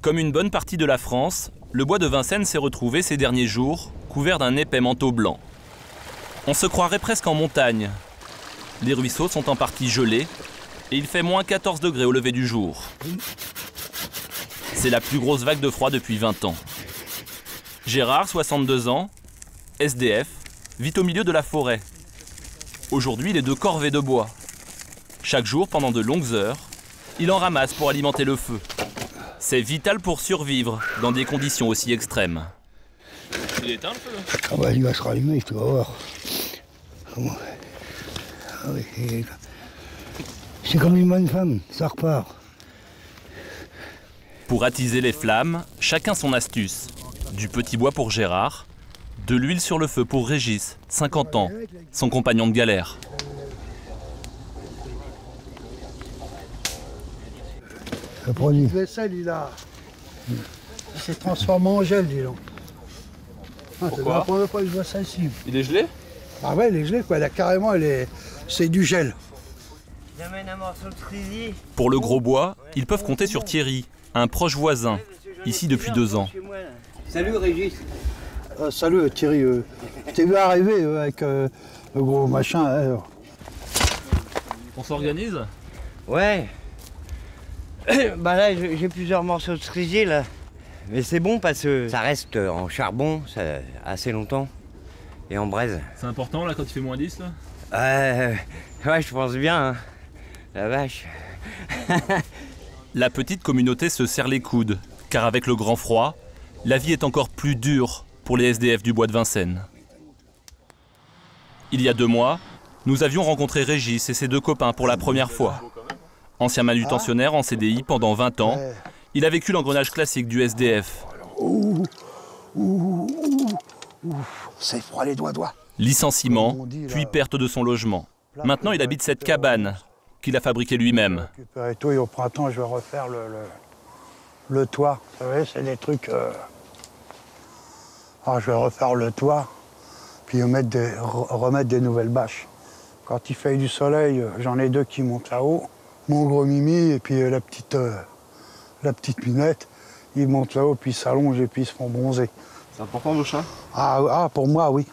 Comme une bonne partie de la France, le bois de Vincennes s'est retrouvé ces derniers jours couvert d'un épais manteau blanc. On se croirait presque en montagne. Les ruisseaux sont en partie gelés et il fait moins 14 degrés au lever du jour. C'est la plus grosse vague de froid depuis 20 ans. Gérard, 62 ans, SDF, vit au milieu de la forêt. Aujourd'hui, il est de corvée de bois. Chaque jour, pendant de longues heures, il en ramasse pour alimenter le feu. C'est vital pour survivre dans des conditions aussi extrêmes. Il est éteint le feu là ? Ah bah il va se rallumer, tu vas voir. Ah oui, c'est comme une bonne femme, ça repart. Pour attiser les flammes, chacun son astuce. Du petit bois pour Gérard, de l'huile sur le feu pour Régis, 50 ans, son compagnon de galère. Le produit. Le vaisselle, il s'est transformé en gel, dis donc. Ah, c'est la première fois que je vois ça ici. Il est gelé ? Ah ouais, il est gelé, quoi. Là, carrément, c'est du gel. J'amène un morceau de cerisier. Pour le gros bois, ils peuvent compter sur Thierry, un proche voisin, ici depuis 2 ans. Salut Régis. Salut Thierry, t'es vu arriver avec le gros machin. On s'organise ? Ouais. Bah là, j'ai plusieurs morceaux de cerisier là. Mais c'est bon parce que ça reste en charbon ça, assez longtemps. Et en braise. C'est important là quand il fait moins 10 là ? Ouais, je pense bien. Hein. La vache. La petite communauté se serre les coudes, car avec le grand froid, la vie est encore plus dure pour les SDF du bois de Vincennes. Il y a 2 mois, nous avions rencontré Régis et ses 2 copains pour la première fois. Ancien manutentionnaire en CDI pendant 20 ans, il a vécu l'engrenage classique du SDF. C'est froid les doigts. Licenciement, puis perte de son logement. Maintenant, il habite cette cabane qu'il a fabriquée lui-même. Et tout, et au printemps, je vais refaire le toit. Vous savez, c'est des trucs... Alors, je vais refaire le toit, puis remettre des nouvelles bâches. Quand il fait du soleil, j'en ai 2 qui montent là-haut. Mon gros Mimi et puis la petite Minette, ils montent là-haut, puis ils s'allongent et puis ils se font bronzer. C'est important vos chats ? Ah, pour moi, oui.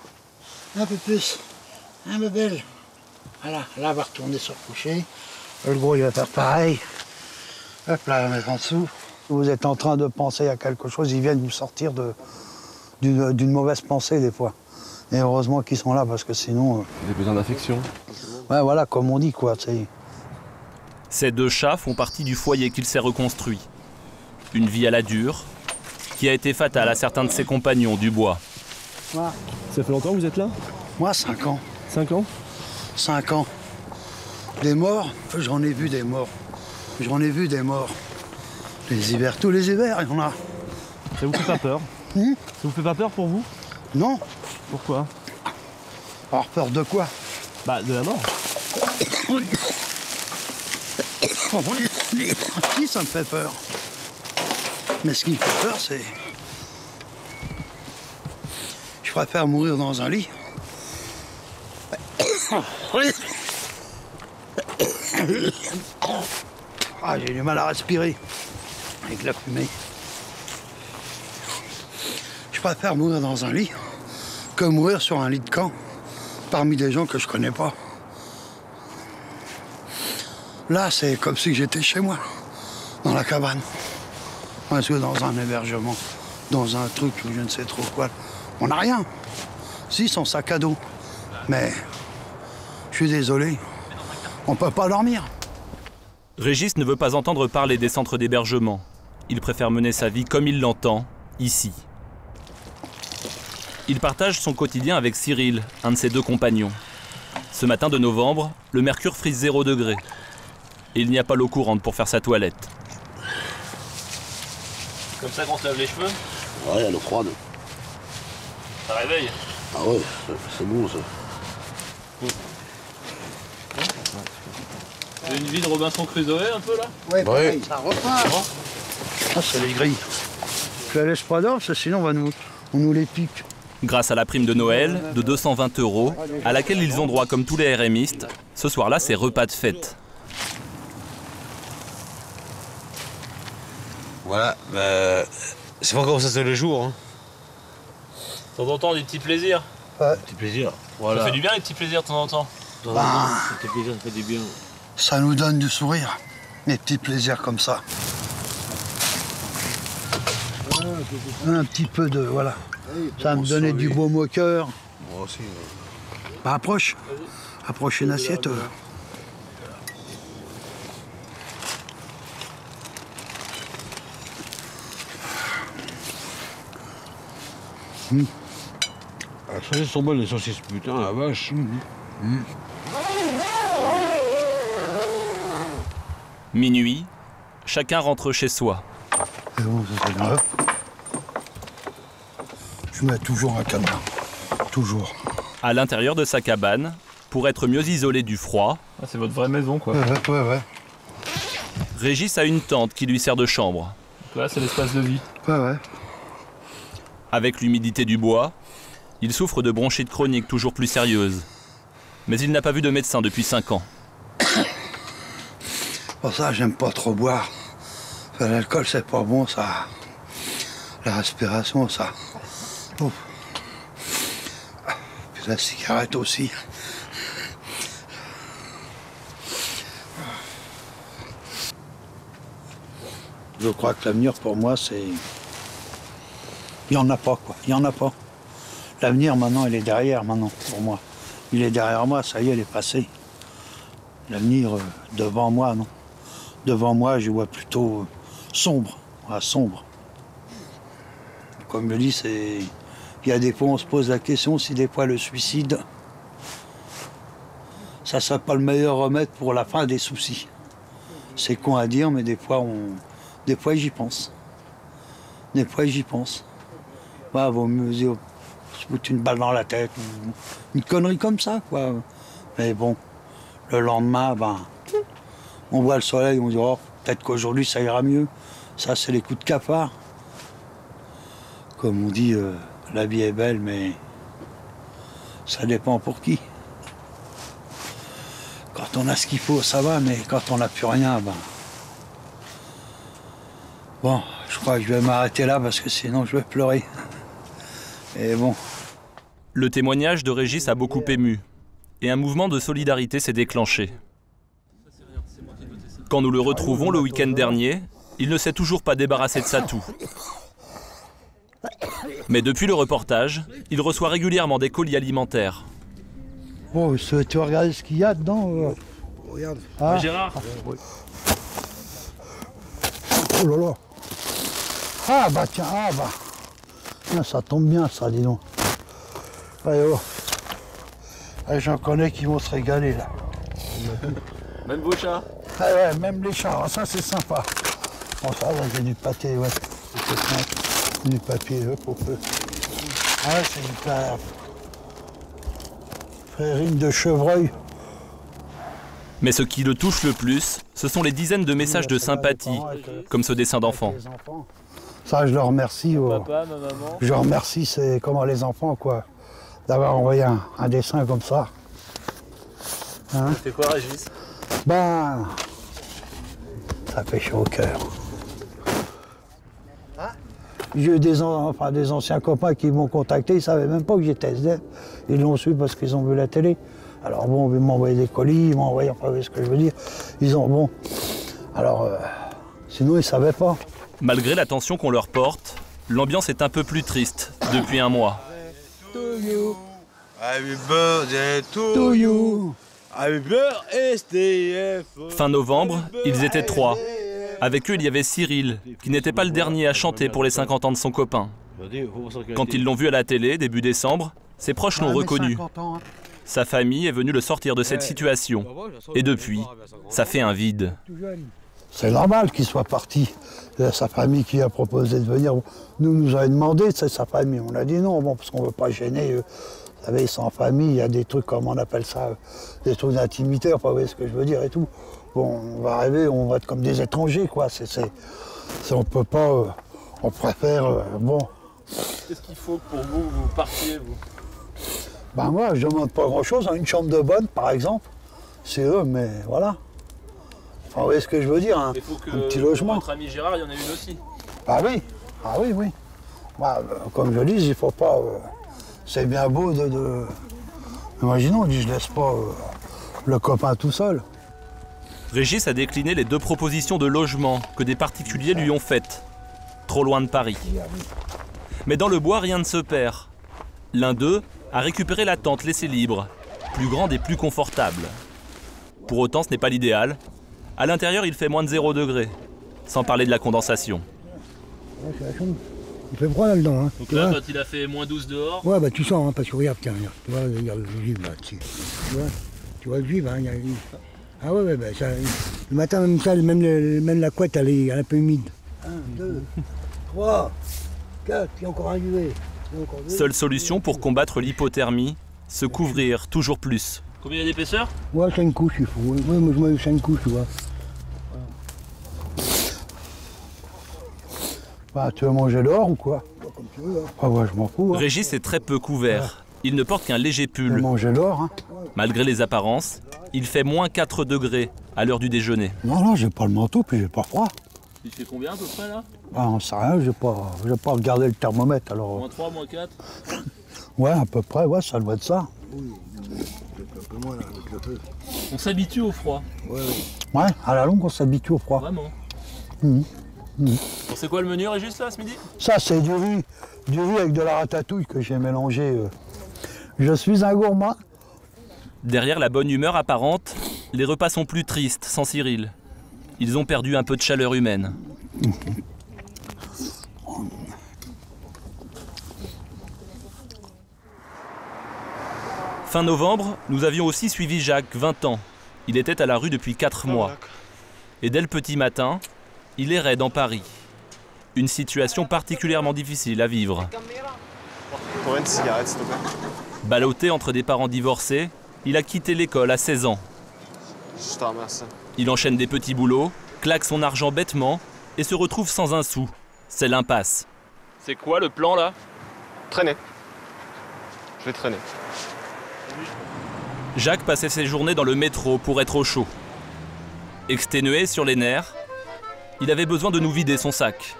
Un peu plus, un peu belle. Voilà, là, elle va retourner se recoucher. Le gros, il va faire pareil. Hop là, on va mettre en dessous. Vous êtes en train de penser à quelque chose, ils viennent vous sortir d'une mauvaise pensée des fois. Et heureusement qu'ils sont là, parce que sinon... Vous avez besoin d'affection. Ouais, voilà, comme on dit, quoi. Ces 2 chats font partie du foyer qu'il s'est reconstruit. Une vie à la dure, qui a été fatale à certains de ses compagnons du bois. Moi, Ça fait longtemps que vous êtes là ? 5 ans. 5 ans ? 5 ans. Des morts, j'en ai vu des morts. J'en ai vu des morts. Les hivers, tous les hivers, il y en a. Ça vous fait pas peur ? Ça vous fait pas peur pour vous ? Non. Pourquoi ? Alors peur de quoi? Bah, de la mort. Si, ça me fait peur. Mais ce qui me fait peur, c'est... Je préfère mourir dans un lit. Ah, j'ai du mal à respirer avec la fumée. Je préfère mourir dans un lit que mourir sur un lit de camp parmi des gens que je connais pas. Là, c'est comme si j'étais chez moi, dans la cabane. Parce que dans un hébergement, dans un truc ou je ne sais trop quoi, on n'a rien. Si, son sac à dos. Mais je suis désolé, on peut pas dormir. Régis ne veut pas entendre parler des centres d'hébergement. Il préfère mener sa vie comme il l'entend, ici. Il partage son quotidien avec Cyril, un de ses 2 compagnons. Ce matin de novembre, le mercure frise 0 degré. Et il n'y a pas l'eau courante pour faire sa toilette. Comme ça qu'on se lave les cheveux? Ouais, elle est froide. Ça réveille? Ah ouais, c'est bon ça. C'est une vie de Robinson Crusoe un peu là? Ouais, Ouais. ça repart. Ah, c'est les grilles. Je la laisse pas d'or, parce que sinon on nous les pique. Grâce à la prime de Noël de 220 €, à laquelle ils ont droit comme tous les RMistes, ce soir-là, c'est repas de fête. Voilà, c'est pas comme ça tous les jours. Hein. De temps en temps, des petits plaisirs. Petit plaisir. Voilà. Ça fait du bien les petits plaisirs de temps en temps. Petit plaisir, ça fait du bien. Ça nous donne du sourire, des petits plaisirs comme ça. Un petit peu de, voilà. Ça me donnait du baume au cœur. Moi aussi. Bah, approche. Approche une assiette. Ah, ça, elles sont bonnes les saucisses, putain, la vache. Minuit, chacun rentre chez soi. Et bon, ça c'est grave. Je mets toujours un cadenas. Toujours. À l'intérieur de sa cabane, pour être mieux isolé du froid, C'est votre vraie maison, quoi. Ouais. Régis a une tente qui lui sert de chambre. Là, c'est l'espace de vie. Ouais. Avec l'humidité du bois, il souffre de bronchite chronique toujours plus sérieuse. Mais il n'a pas vu de médecin depuis 5 ans. Pour ça, j'aime pas trop boire. L'alcool, c'est pas bon, ça. La respiration, ça. Ouf. Puis la cigarette aussi. Je crois que l'avenir, pour moi, c'est... Il n'y en a pas, quoi. Il n'y en a pas. L'avenir, maintenant, il est derrière, maintenant, pour moi. Il est derrière moi, ça y est, il est passé. L'avenir, devant moi, non. Devant moi, je vois plutôt sombre. Sombre. Comme je dis, c'est... Il y a des fois, on se pose la question si des fois le suicide, ça serait pas le meilleur remède pour la fin des soucis. C'est con à dire, mais des fois, j'y pense. Des fois, j'y pense. Ouais, vaut mieux se foutre une balle dans la tête, ou une connerie comme ça, quoi. Mais bon, le lendemain, on voit le soleil, on dit, oh, peut-être qu'aujourd'hui, ça ira mieux. Ça, c'est les coups de cafard. Comme on dit, la vie est belle, mais ça dépend pour qui. Quand on a ce qu'il faut, ça va, mais quand on n'a plus rien, Bon, je crois que je vais m'arrêter là parce que sinon je vais pleurer. Et bon. Le témoignage de Régis a beaucoup ému, et un mouvement de solidarité s'est déclenché. Quand nous le retrouvons le week-end dernier, il ne s'est toujours pas débarrassé de sa toux. Mais depuis le reportage, il reçoit régulièrement des colis alimentaires. Bon, tu regardes ce qu'il y a dedans. Regarde. Ah. Gérard, Oh là là. Ah bah tiens, ah, ça tombe bien ça, dis donc. Allez, oh. Allez, j'en connais qui vont se régaler là. même vos chats. Ah ouais, même les chats, ça c'est sympa. Bon ça, là, j'ai du pâté, ouais. Du papier, pour peu. Ah ouais, c'est du frérine de chevreuil. Mais ce qui le touche le plus, ce sont les dizaines de messages de sympathie, comme ce dessin d'enfant. Ça, je leur remercie. Papa, ma maman. Je remercie, c'est comment les enfants, quoi, d'avoir envoyé un dessin comme ça. Hein? C'est quoi, Régis? Ça fait chaud au cœur. J'ai eu des anciens copains qui m'ont contacté, ils ne savaient même pas que j'étais SDF. Ils l'ont su parce qu'ils ont vu la télé. Alors bon, ils m'ont envoyé des colis, ils m'ont envoyé, enfin, vous voyez ce que je veux dire. Ils ont, bon, alors, sinon ils ne savaient pas. Malgré l'attention qu'on leur porte, l'ambiance est un peu plus triste depuis un mois. Happy birthday to you. Happy birthday SDF. Fin novembre, ils étaient 3. Avec eux, il y avait Cyril, qui n'était pas le dernier à chanter pour les 50 ans de son copain. Quand ils l'ont vu à la télé, début décembre, ses proches l'ont reconnu. Sa famille est venue le sortir de cette situation. Et depuis, ça fait un vide. C'est normal qu'il soit parti. C'est sa famille qui a proposé de venir. Nous avait demandé, c'est sa famille. On a dit non, bon, parce qu'on ne veut pas gêner. Vous savez, sans famille, il y a des trucs, comme on appelle ça, des trucs d'intimité, enfin, vous voyez ce que je veux dire et tout. Bon, on va arriver, on va être comme des étrangers, quoi. On peut pas, on préfère, bon. Qu'est-ce qu'il faut pour vous, vous partiez, vous? Moi, je demande pas grand-chose, une chambre de bonne, par exemple. C'est eux, mais voilà. Enfin, vous voyez ce que je veux dire, un petit logement. Votre ami Gérard, il y en a une aussi. Ah oui, ah oui, oui. Bah, comme je dis, il faut pas... c'est bien beau de... Imaginons, je laisse pas le copain tout seul. Régis a décliné les 2 propositions de logement que des particuliers lui ont faites. Trop loin de Paris. Mais dans le bois, rien ne se perd. L'un d'eux a récupéré la tente laissée libre, plus grande et plus confortable. Pour autant, ce n'est pas l'idéal. À l'intérieur, il fait moins de 0 degré, sans parler de la condensation. Ouais, c'est la chambre. Il fait froid là-dedans. Hein. Donc Tu là, vois quand il a fait moins 12 dehors, Ouais, bah tu sens, hein, parce que regarde, tiens, regarde. Tu vois, regarde le juive là-dessus. Tu vois le juive, hein, Ah ouais, bah, ça, le matin, même ça, même la couette, elle est un peu humide. 1, 2, 3, 4, il y a encore un duvet. seule solution pour combattre l'hypothermie, se couvrir toujours plus. Combien il y a d'épaisseur? Ouais, 5 couches, il faut. Ouais, moi, je mets 5 couches, tu vois. Bah, tu veux manger dehors ou quoi? Comme tu veux, hein. Ah ouais, je m'en fous. Hein. Régis est très peu couvert. Il ne porte qu'un léger Tu veux pull. manger dehors, hein. Malgré les apparences, il fait moins 4 degrés à l'heure du déjeuner. Non, non, j'ai pas le manteau, puis j'ai pas froid. Il fait combien à peu près là? Ah, on sait rien, j'ai pas regardé le thermomètre, alors... Moins 3, moins 4? Ouais, à peu près, ouais, ça doit être ça. Un peu moins, là, avec le feu. On s'habitue au froid, Ouais, à la longue, on s'habitue au froid. vraiment. Mhm. Bon, c'est quoi le menu Régis là ce midi? Ça, c'est du riz avec de la ratatouille que j'ai mélangé. Je suis un gourmand. Derrière la bonne humeur apparente, les repas sont plus tristes sans Cyril. Ils ont perdu un peu de chaleur humaine. Fin novembre, nous avions aussi suivi Jacques, 20 ans. Il était à la rue depuis 4 mois. Et dès le petit matin, il errait dans Paris. Une situation particulièrement difficile à vivre. Pour une cigarette, s'il te plaît. Ballotté entre des parents divorcés, il a quitté l'école à 16 ans. Je te remercie. Il enchaîne des petits boulots, claque son argent bêtement et se retrouve sans un sou. C'est l'impasse. C'est quoi le plan là? Traîner. Je vais traîner. Jacques passait ses journées dans le métro pour être au chaud. Exténué sur les nerfs, il avait besoin de nous vider son sac.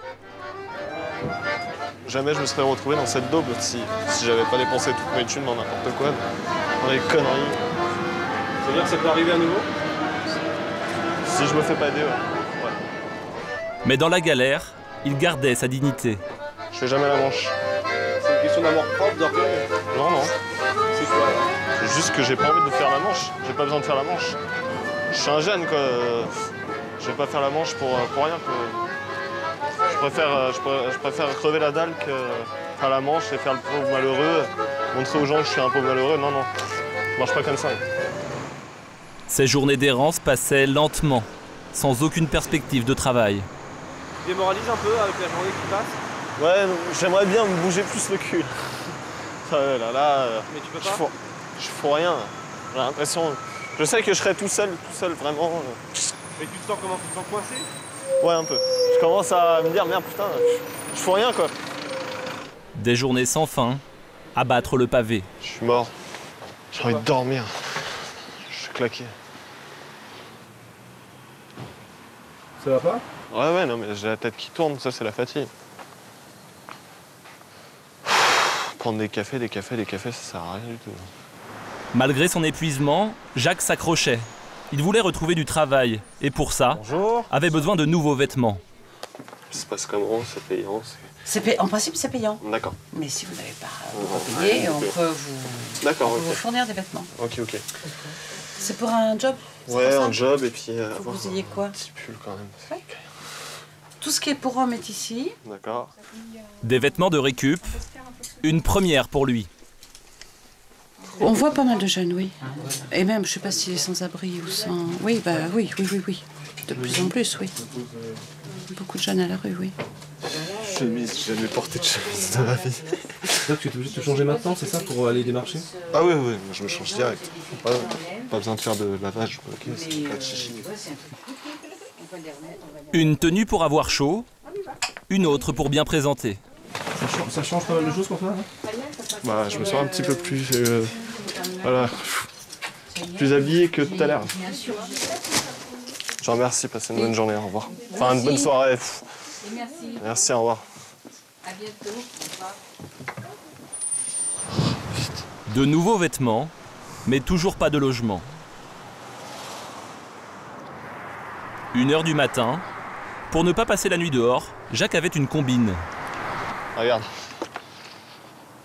Jamais je me serais retrouvé dans cette daube si j'avais pas dépensé toutes mes thunes dans n'importe quoi, dans les conneries. Ça veut dire que ça peut arriver à nouveau? Si je me fais pas aider, ouais. Mais dans la galère, il gardait sa dignité. Je fais jamais la manche. C'est une question d'amour propre, d'orgueil? Non, non. C'est quoi là? C'est juste que j'ai pas envie de faire la manche. J'ai pas besoin de faire la manche. Je suis un jeune, quoi. Je vais pas faire la manche pour rien, quoi. Je préfère crever la dalle que faire la manche et faire le pauvre malheureux, montrer aux gens que je suis un pauvre malheureux. Non, non. Ça marche pas comme ça. Ces journées d'errance passaient lentement, sans aucune perspective de travail. Tu démoralises un peu avec la journée qui passe? Ouais, j'aimerais bien me bouger plus le cul. Là, Mais tu peux pas? je fous rien. J'ai l'impression... Je sais que je serai tout seul, vraiment. Mais tu te sens comment? Tu te sens coincé? Ouais, un peu. Je commence à me dire, merde, putain, je fous rien, quoi. Des journées sans fin, à battre le pavé. Je suis mort. J'ai envie de dormir. Je suis claqué. Ça va pas? Ouais, non, mais j'ai la tête qui tourne, ça, c'est la fatigue. Prendre des cafés, ça sert à rien du tout. Malgré son épuisement, Jacques s'accrochait. Il voulait retrouver du travail et pour ça, Bonjour. avait besoin de nouveaux vêtements. Ça se passe comment? C'est payant? En principe, c'est payant. D'accord. Mais si vous n'avez pas payé, on peut vous, D'accord, on peut vous ok. fournir des vêtements. Ok. C'est pour un job? C'est Ouais, pour ça un job et puis Faut que avoir vous ayez quoi? un petit pull quand même. Ouais. Tout ce qui est pour homme est ici. D'accord. Des vêtements de récup, une première pour lui. On voit pas mal de jeunes, oui. Et même, je sais pas s'il est sans-abri ou sans... Oui. De plus en plus, oui. Beaucoup de jeunes à la rue, oui. Chemise, j'ai jamais porté de chemise dans ma vie. Donc tu es obligé de te changer maintenant, c'est ça, pour aller démarcher? Ah oui, moi je me change direct. Ouais, pas besoin de faire de lavage, ok, c'est pas de chichi. Une tenue pour avoir chaud, une autre pour bien présenter. Ça change pas mal de choses pour toi, hein? Bah, je me sens un petit peu plus... voilà. Plus habillé que tout à l'heure. Je vous remercie, passez une bonne journée, au revoir. Enfin, une bonne soirée. Et merci. Merci, au revoir. À bientôt. Au revoir. De nouveaux vêtements, mais toujours pas de logement. 1h du matin, pour ne pas passer la nuit dehors, Jacques avait une combine. Regarde.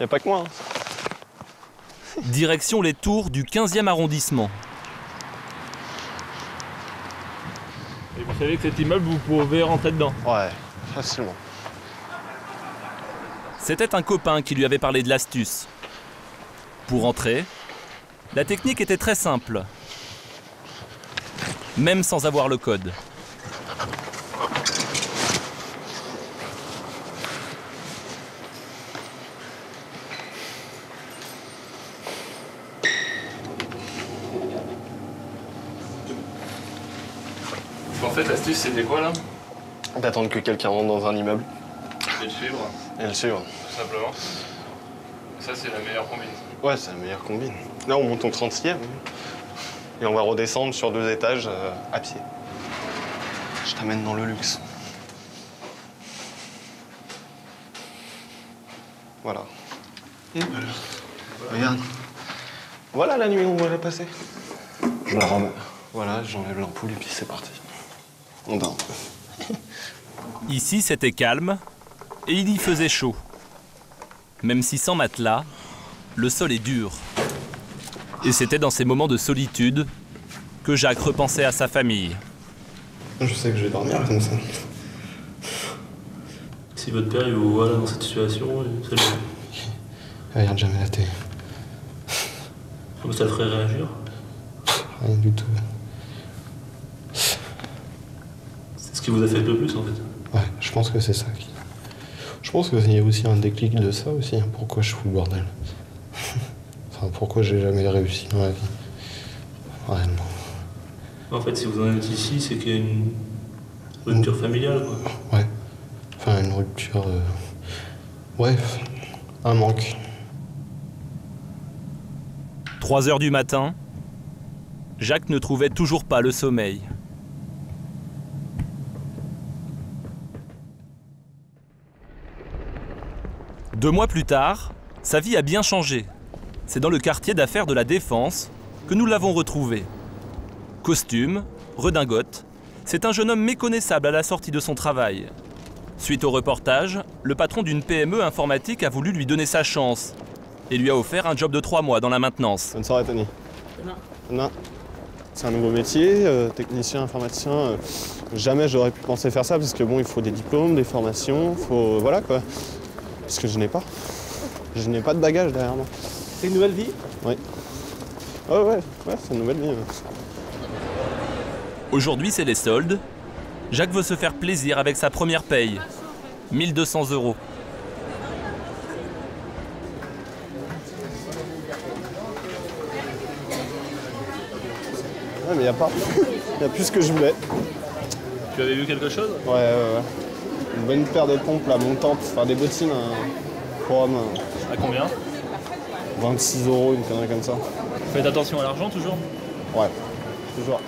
Y a pas que moi. Hein. Direction les tours du 15e arrondissement. Et vous savez que cet immeuble, vous pouvez rentrer dedans? Ouais, facilement. C'était un copain qui lui avait parlé de l'astuce. Pour entrer, la technique était très simple. Même sans avoir le code. En fait, l'astuce, c'était quoi là? D'attendre que quelqu'un rentre dans un immeuble. Et le suivre, Et le suivre. tout simplement. Ça, c'est la meilleure combine. Ouais, c'est la meilleure combine. Là, on monte au 30e. Et on va redescendre sur 2 étages à pied. Je t'amène dans le luxe. Voilà. Regarde. Voilà la nuit où on va la passer. Je la remets. Voilà, j'enlève l'ampoule et puis c'est parti. On dort. Ici, c'était calme et il y faisait chaud. Même si sans matelas, le sol est dur. Et c'était dans ces moments de solitude que Jacques repensait à sa famille. Je sais que je vais dormir comme ça. Si votre père il vous voit là dans cette situation, ça le... Il regarde jamais la télé. Ça le ferait réagir? Rien du tout. C'est ce qui vous a fait le plus en fait? Ouais, je pense que c'est ça. Je pense qu'il y a aussi un déclic de ça aussi. Hein, pourquoi je fous le bordel. Enfin, pourquoi j'ai jamais réussi dans la vie. Réellement. En fait, si vous en êtes ici, c'est qu'il y a une rupture familiale, quoi. Ouais. Enfin, une rupture... Ouais, un manque. 3h du matin, Jacques ne trouvait toujours pas le sommeil. Deux mois plus tard, sa vie a bien changé. C'est dans le quartier d'affaires de la Défense que nous l'avons retrouvé. Costume, redingote, c'est un jeune homme méconnaissable à la sortie de son travail. Suite au reportage, le patron d'une PME informatique a voulu lui donner sa chance et lui a offert un job de 3 mois dans la maintenance. Bonne soirée, Tony. Non. C'est un nouveau métier, technicien, informaticien. Jamais j'aurais pu penser faire ça parce que bon, il faut des diplômes, des formations, faut... Voilà quoi. Parce que je n'ai pas. Je n'ai pas de bagage derrière moi. C'est une nouvelle vie? Oui. Ouais, c'est une nouvelle vie. Aujourd'hui, c'est les soldes. Jacques veut se faire plaisir avec sa première paye. 1 200 €. Ouais, mais il n'y a pas. Il n'y a plus ce que je voulais. Tu avais vu quelque chose? Ouais. Une bonne paire de pompes là, montantes, enfin des bottines pour homme. À combien? 26 €, une connerie comme ça. Faites attention à l'argent toujours? Ouais, toujours.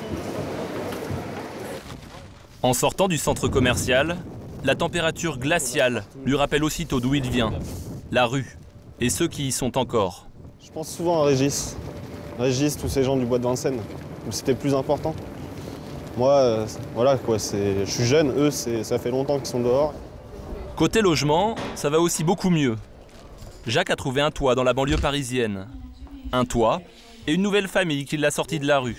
En sortant du centre commercial, la température glaciale lui rappelle aussitôt d'où il vient, la rue et ceux qui y sont encore. Je pense souvent à Régis. Régis, tous ces gens du bois de Vincennes, où c'était plus important. Moi, voilà quoi, je suis jeune, eux, ça fait longtemps qu'ils sont dehors. Côté logement, ça va aussi beaucoup mieux. Jacques a trouvé un toit dans la banlieue parisienne. Un toit et une nouvelle famille qui l'a sorti de la rue.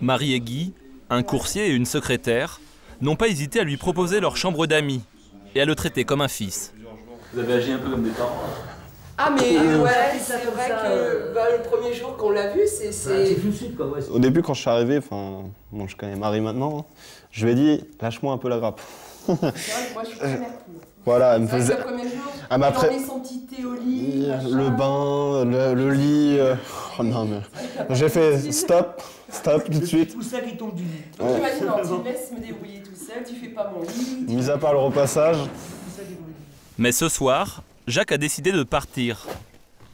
Marie et Guy, un coursier et une secrétaire, n'ont pas hésité à lui proposer leur chambre d'amis et à le traiter comme un fils. Vous avez agi un peu comme des parents? Ah mais ouais, c'est vrai que le premier jour qu'on l'a vu, c'est... tout de suite quoi, ouais. Au début, quand je suis arrivé, bon, je connais Marie maintenant, hein, je lui ai dit, lâche-moi un peu la grappe. C'est vrai que moi je suis très nerveuse. Voilà, elle me faisait... Le premier jour, elle m'a il son petit thé au lit, le bain, le lit... Oh non mais... J'ai fait stop tout de suite. Tout ça qui tombe du lit. Ouais. Tu m'as dit non, tu me laisses me débrouiller tout seul, tu fais pas mon lit. Mis à part le repassage. Mais ce soir, Jacques a décidé de partir.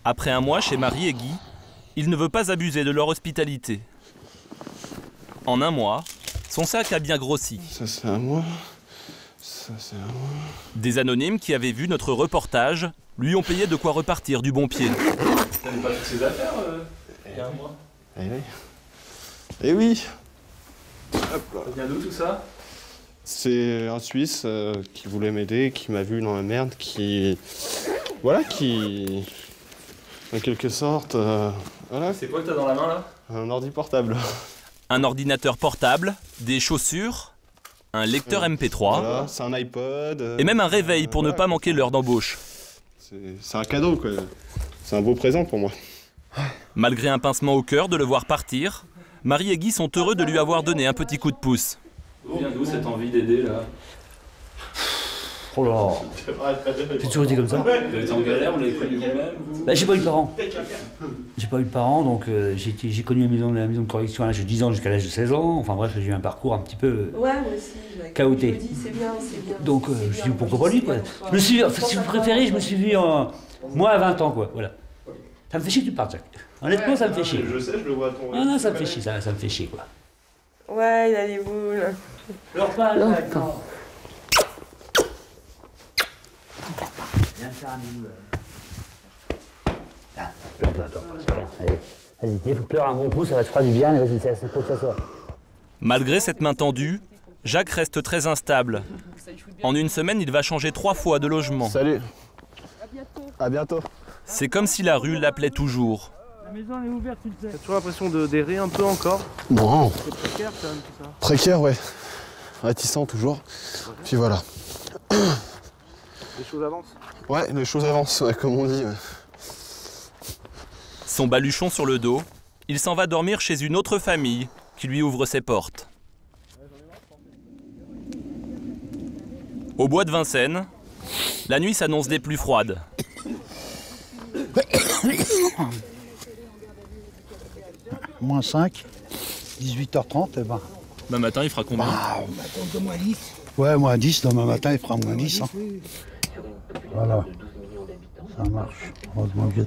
Après un mois chez Marie et Guy, il ne veut pas abuser de leur hospitalité. En un mois, son sac a bien grossi. Ça c'est à moi. Ça, c'est un... Des anonymes qui avaient vu notre reportage lui ont payé de quoi repartir du bon pied. T'avais pas toutes ses affaires il y a un mois? Eh oui. Eh oui. Ça vient d'où tout ça? C'est un Suisse qui voulait m'aider, qui m'a vu dans la merde, qui... Voilà, qui... En quelque sorte... voilà. C'est quoi que t'as dans la main là? Un ordi portable. Un ordinateur portable, des chaussures, un lecteur MP3 Voilà, c'est un iPod. et même un réveil pour ne pas manquer l'heure d'embauche. C'est un cadeau, quoi. C'est un beau présent pour moi. Malgré un pincement au cœur de le voir partir, Marie et Guy sont heureux de lui avoir donné un petit coup de pouce. Vient d'où cette envie d'aider là? Oh là, j'ai toujours été comme ça. Vous avez été en galère, vous l'avez connu vous-même Bah, j'ai pas eu de parents. J'ai pas eu de parents, donc j'ai connu la maison de correction à l'âge de 10 ans jusqu'à l'âge de 16 ans. Enfin bref, j'ai eu un parcours un petit peu chaotique. C'est bien, c'est bien. Donc je me suis dit pourquoi pas lui quoi. Je me suis, enfin, si vous préférez, je me suis vu moi à 20 ans quoi, voilà. Ça me fait chier que tu partes, Jacques. Honnêtement, ça me fait chier. Je sais, je le vois à ton... Ah non, ça me fait chier, ça me fait chier quoi. Ouais, il a des boules. Pleure pas, Jacques, non. Viens me faire un bisou. Ah, pleure pas, allez, il faut pleurer un bon coup, ça va te faire du bien, vas-y, c'est faut que ça soit. Malgré cette main tendue, Jacques reste très instable. En une semaine, il va changer 3 fois de logement. Salut. À bientôt. C'est comme si la rue l'appelait toujours. La maison est ouverte, tu le sais. T'as toujours l'impression d'errer un peu encore? Bon. C'est précaire quand même tout ça. Précaire, ouais. Réticent toujours. Puis voilà. Les choses avancent? Ouais, les choses avancent, ouais, comme on dit. Ouais. Son baluchon sur le dos, il s'en va dormir chez une autre famille qui lui ouvre ses portes. Au bois de Vincennes, la nuit s'annonce des plus froides. Moins 5, 18h30, et ben. Demain matin, il fera combien? Moins 10. Ouais, moins 10, demain matin, il fera moins 10. Hein. Voilà. Ça marche. Heureusement que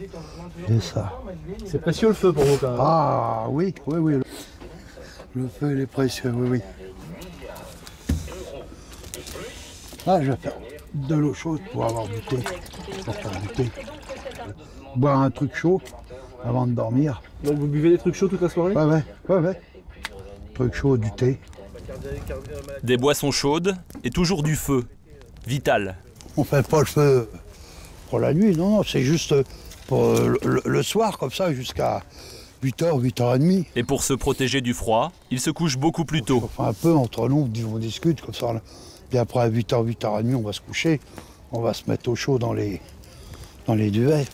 j'ai ça. C'est précieux le feu pour vous quand même. Ah oui, oui, oui. Le feu, il est précieux, oui, oui. Là, je vais faire de l'eau chaude pour avoir du thé. Pour faire du thé. Boire un truc chaud avant de dormir. Donc vous buvez des trucs chauds toute la soirée? Ouais. Truc chaud, du thé. Des boissons chaudes et toujours du feu. Vital. On fait pas le feu pour la nuit, non, c'est juste pour le soir, comme ça, jusqu'à 8h, 8h30. Et pour se protéger du froid, il se couche beaucoup plus tôt. Enfin, un peu entre nous, on discute comme ça. Puis après, à 8h, 8h30, on va se coucher. On va se mettre au chaud dans les duvets.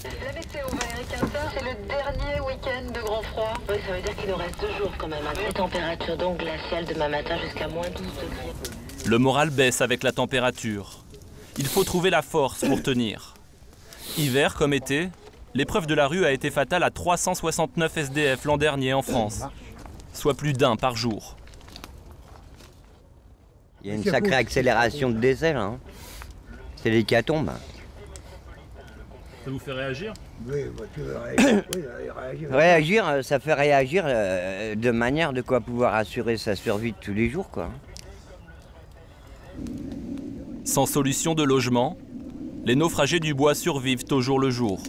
La météo, Valérie Quintin, c'est le dernier week-end de grand froid. Oui, ça veut dire qu'il nous reste 2 jours quand même. Des températures donc glaciales demain matin jusqu'à moins 12 degrés. Le moral baisse avec la température. Il faut trouver la force pour tenir. Hiver comme été, l'épreuve de la rue a été fatale à 369 SDF l'an dernier en France, soit plus d'un par jour. Il y a une sacrée accélération de décès là. Hein. C'est l'hécatombe. Ça vous fait réagir? Oui, tu veux réagir. Réagir, ça fait réagir de manière de quoi pouvoir assurer sa survie de tous les jours, quoi. Sans solution de logement, les naufragés du bois survivent au jour le jour.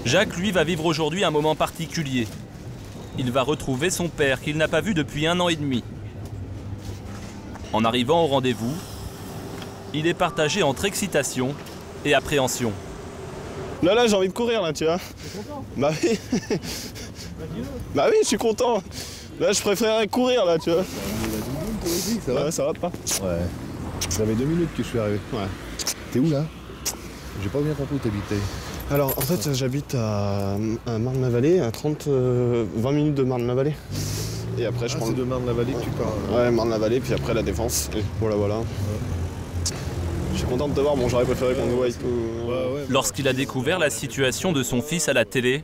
Jacques, lui, va vivre aujourd'hui un moment particulier. Il va retrouver son père qu'il n'a pas vu depuis 1 an et demi. En arrivant au rendez-vous, il est partagé entre excitation et appréhension. Là, j'ai envie de courir, là, tu vois. T'es content? Bah oui. Bah oui, je suis content. Là, je préférerais courir, là, tu vois. Ça va? Ouais, ça va pas? Ouais. Ça fait 2 minutes que je suis arrivé. Ouais. T'es où, là? J'ai pas bien compris où t'habitais. Alors, en fait, j'habite à Marne-la-Vallée, à 20 minutes de Marne-la-Vallée. Et après, je prends... c'est de Marne-la-Vallée que tu pars? Ouais, Marne-la-Vallée, puis après la Défense. Et voilà. Ouais. Je suis content de te voir, bon, j'aurais préféré qu'on nous voie et tout. Lorsqu'il a découvert la situation de son fils à la télé,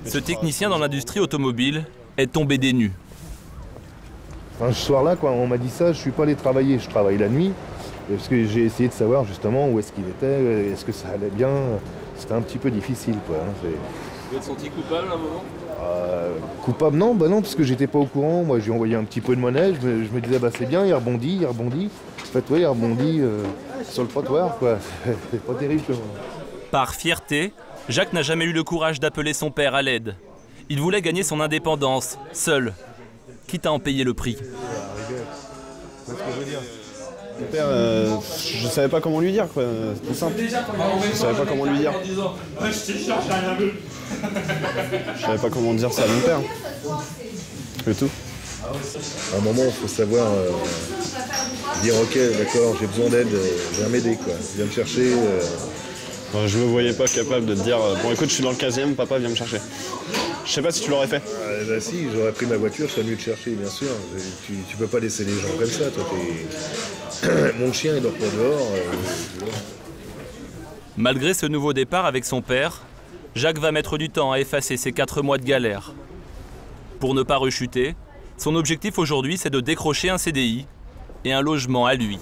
ce technicien dans l'industrie automobile est tombé des nues. Enfin, ce soir-là, quand on m'a dit ça, je suis pas allé travailler, je travaille la nuit. Parce que j'ai essayé de savoir justement où est-ce qu'il était, est-ce que ça allait bien. C'était un petit peu difficile, quoi. Vous êtes senti coupable à un moment? Coupable, non, bah non, parce que j'étais pas au courant. Moi, j'ai envoyé un petit peu de monnaie. Je me disais, bah c'est bien, il rebondit. En fait, ouais, il rebondit sur le trottoir, quoi. C'est pas terrible. Par fierté, Jacques n'a jamais eu le courage d'appeler son père à l'aide. Il voulait gagner son indépendance, seul, quitte à en payer le prix. Mon père, je savais pas comment lui dire, quoi. C'est tout simple. Je savais pas comment lui dire. Je savais pas comment dire ça à mon père. C'est tout. À un moment, il faut savoir dire ok, d'accord, j'ai besoin d'aide, viens m'aider, quoi. Viens me chercher. Je me voyais pas capable de te dire bon écoute, je suis dans le 15e, papa viens me chercher. Je sais pas si tu l'aurais fait. Bah si, j'aurais pris ma voiture, je serais venu te chercher, bien sûr. Tu peux pas laisser les gens comme ça, toi. Mon chien, il dort pas dehors. Malgré ce nouveau départ avec son père, Jacques va mettre du temps à effacer ses 4 mois de galère. Pour ne pas rechuter, son objectif aujourd'hui, c'est de décrocher un CDI et un logement à lui.